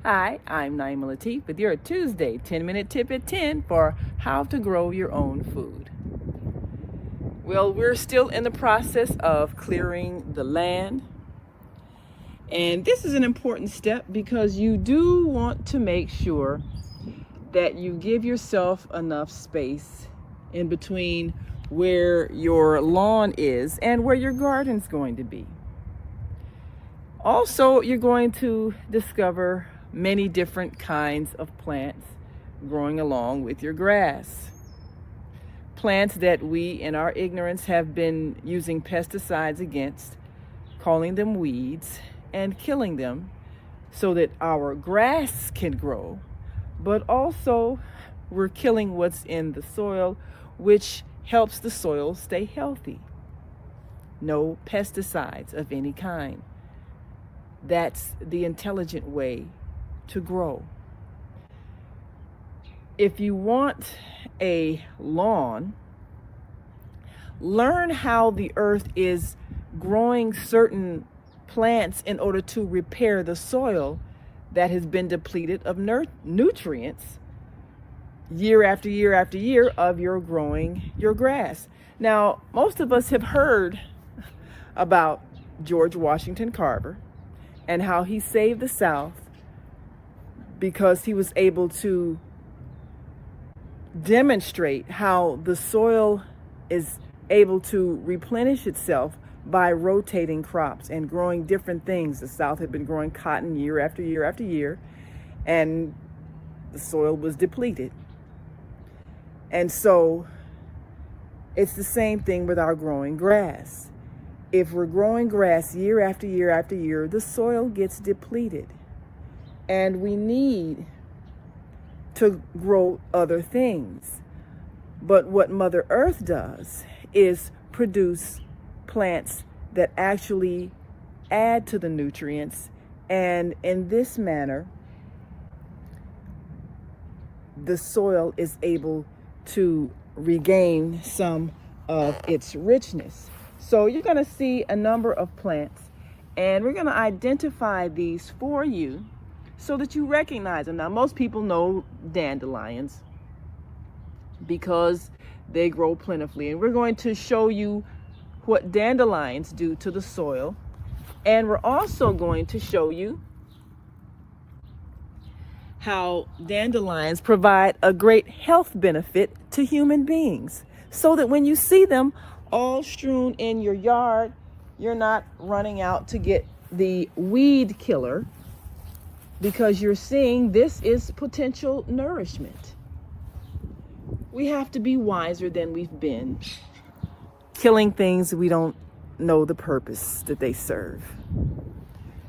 Hi, I'm Naima Latif with your Tuesday 10-minute tip at 10 for how to grow your own food. Well, we're still in the process of clearing the land. And this is an important step because you do want to make sure that you give yourself enough space in between where your lawn is and where your garden's going to be. Also, you're going to discover many different kinds of plants growing along with your grass. Plants that we, in our ignorance, have been using pesticides against, calling them weeds, and killing them so that our grass can grow, but also we're killing what's in the soil, which helps the soil stay healthy. No pesticides of any kind. That's the intelligent way to grow. If you want a lawn, learn how the earth is growing certain plants in order to repair the soil that has been depleted of nutrients year after year after year of your growing your grass. Now, most of us have heard about George Washington Carver and how he saved the South because he was able to demonstrate how the soil is able to replenish itself by rotating crops and growing different things. The South had been growing cotton year after year after year, and the soil was depleted. And so it's the same thing with our growing grass. If we're growing grass year after year after year, the soil gets depleted. And we need to grow other things. But what Mother Earth does is produce plants that actually add to the nutrients. And in this manner, the soil is able to regain some of its richness. So you're going to see a number of plants, and we're going to identify these for you so that you recognize them. Now, most people know dandelions because they grow plentifully, and we're going to show you what dandelions do to the soil, and we're also going to show you how dandelions provide a great health benefit to human beings, so that when you see them all strewn in your yard, you're not running out to get the weed killer, because you're seeing this is potential nourishment. We have to be wiser than we've been, killing things we don't know the purpose that they serve.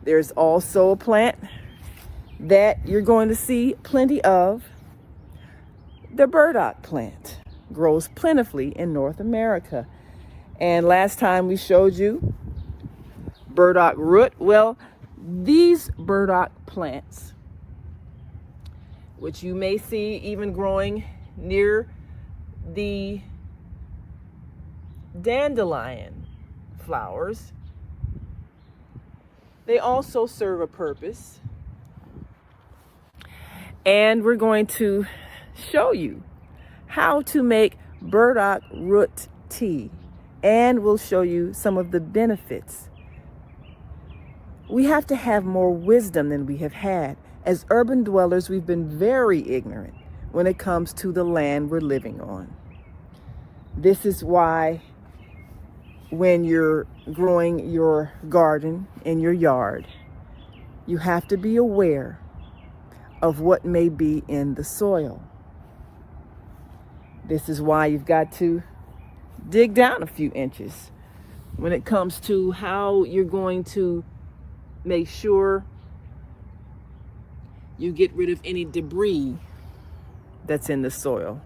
There's also a plant that you're going to see plenty of. The burdock plant grows plentifully in North America. And last time we showed you burdock root. Well, these burdock plants, which you may see even growing near the dandelion flowers, they also serve a purpose. And we're going to show you how to make burdock root tea. And we'll show you some of the benefits. We have to have more wisdom than we have had. As urban dwellers, we've been very ignorant when it comes to the land we're living on. This is why when you're growing your garden in your yard, you have to be aware of what may be in the soil. This is why you've got to dig down a few inches when it comes to how you're going to make sure you get rid of any debris that's in the soil.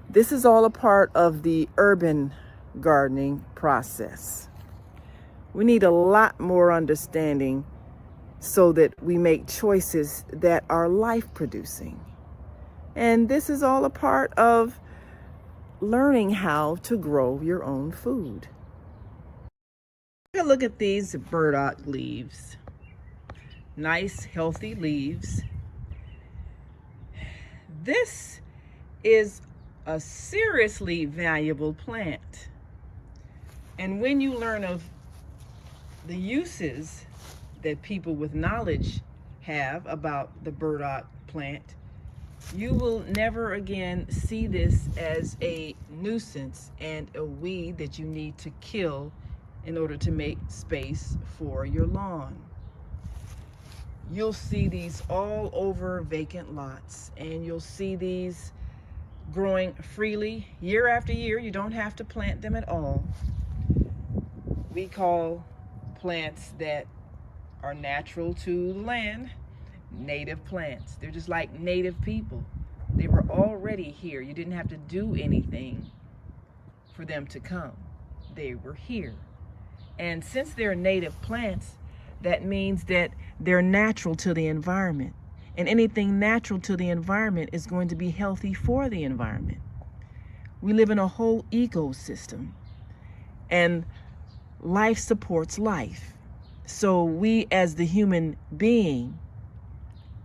This is all a part of the urban gardening process. We need a lot more understanding so that we make choices that are life-producing. And this is all a part of learning how to grow your own food. Look at these burdock leaves. Nice, healthy leaves. This is a seriously valuable plant. And when you learn of the uses that people with knowledge have about the burdock plant, you will never again see this as a nuisance and a weed that you need to kill in order to make space for your lawn. You'll see these all over vacant lots, and you'll see these growing freely year after year. You don't have to plant them at all. We call plants that are natural to the land native plants. They're just like native people. They were already here. You didn't have to do anything for them to come. They were here. And since they're native plants, that means that they're natural to the environment. And anything natural to the environment is going to be healthy for the environment. We live in a whole ecosystem, and life supports life. So we as the human being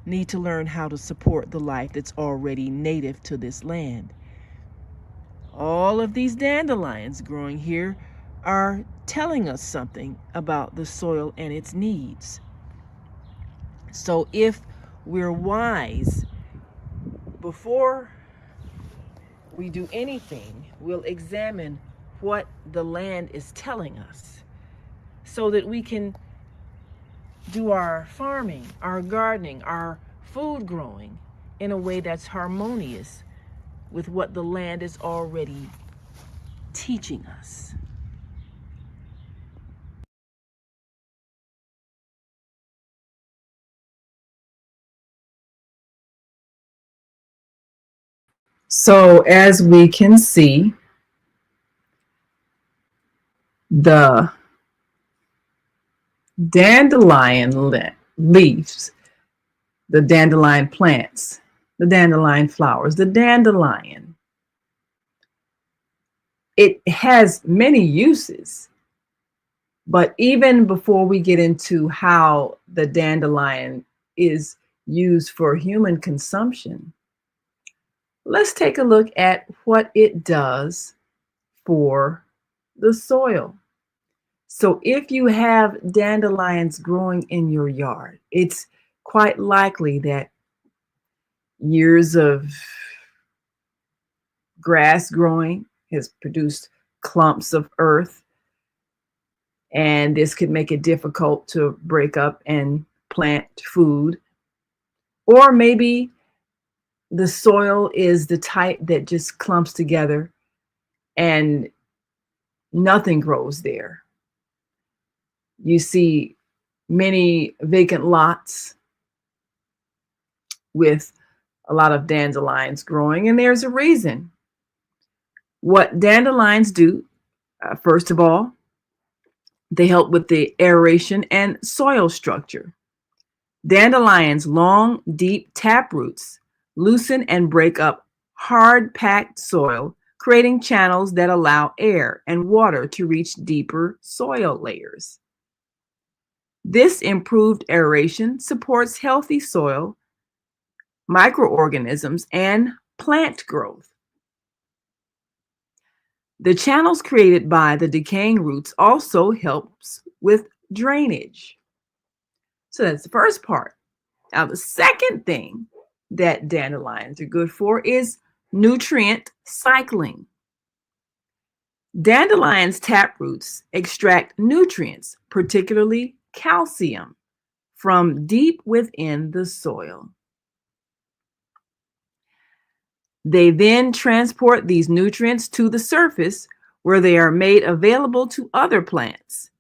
need to learn how to support the life that's already native to this land. All of these dandelions growing here are telling us something about the soil and its needs. So if we're wise, before we do anything, we'll examine what the land is telling us so that we can do our farming, our gardening, our food growing in a way that's harmonious with what the land is already teaching us. So as we can see, the dandelion leaves, the dandelion plants, the dandelion flowers, the dandelion, it has many uses. But even before we get into how the dandelion is used for human consumption, let's take a look at what it does for the soil. So if you have dandelions growing in your yard, it's quite likely that years of grass growing has produced clumps of earth, and this could make it difficult to break up and plant food. Or maybe the soil is the type that just clumps together and nothing grows there. You see many vacant lots with a lot of dandelions growing, and there's a reason. What dandelions do, first of all, they help with the aeration and soil structure. Dandelions' long, deep tap roots loosen and break up hard, packed soil, creating channels that allow air and water to reach deeper soil layers. This improved aeration supports healthy soil, microorganisms, and plant growth. The channels created by the decaying roots also helps with drainage. So that's the first part. Now, the second thing that dandelions are good for is nutrient cycling. Dandelions' taproots extract nutrients, particularly calcium, from deep within the soil. They then transport these nutrients to the surface where they are made available to other plants.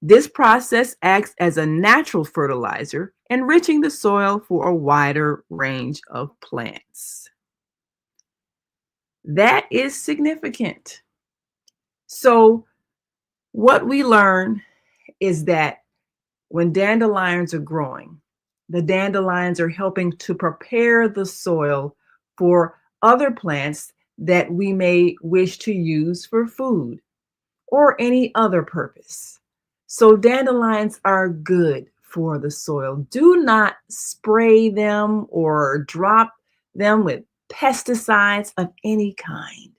This process acts as a natural fertilizer, enriching the soil for a wider range of plants. That is significant. So, what we learn is that when dandelions are growing, the dandelions are helping to prepare the soil for other plants that we may wish to use for food or any other purpose. So dandelions are good for the soil. Do not spray them or drop them with pesticides of any kind.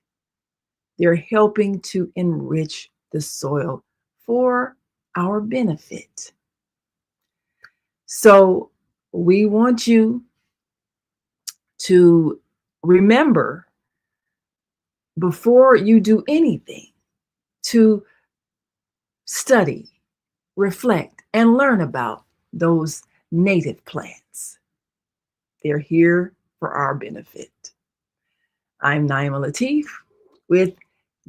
They're helping to enrich the soil for our benefit. So we want you to remember, before you do anything, to study, reflect, and learn about those native plants. They're here for our benefit. I'm Naima Latif with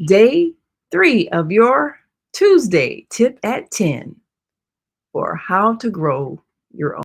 day 3 of your Tuesday tip at 10 for how to grow your own.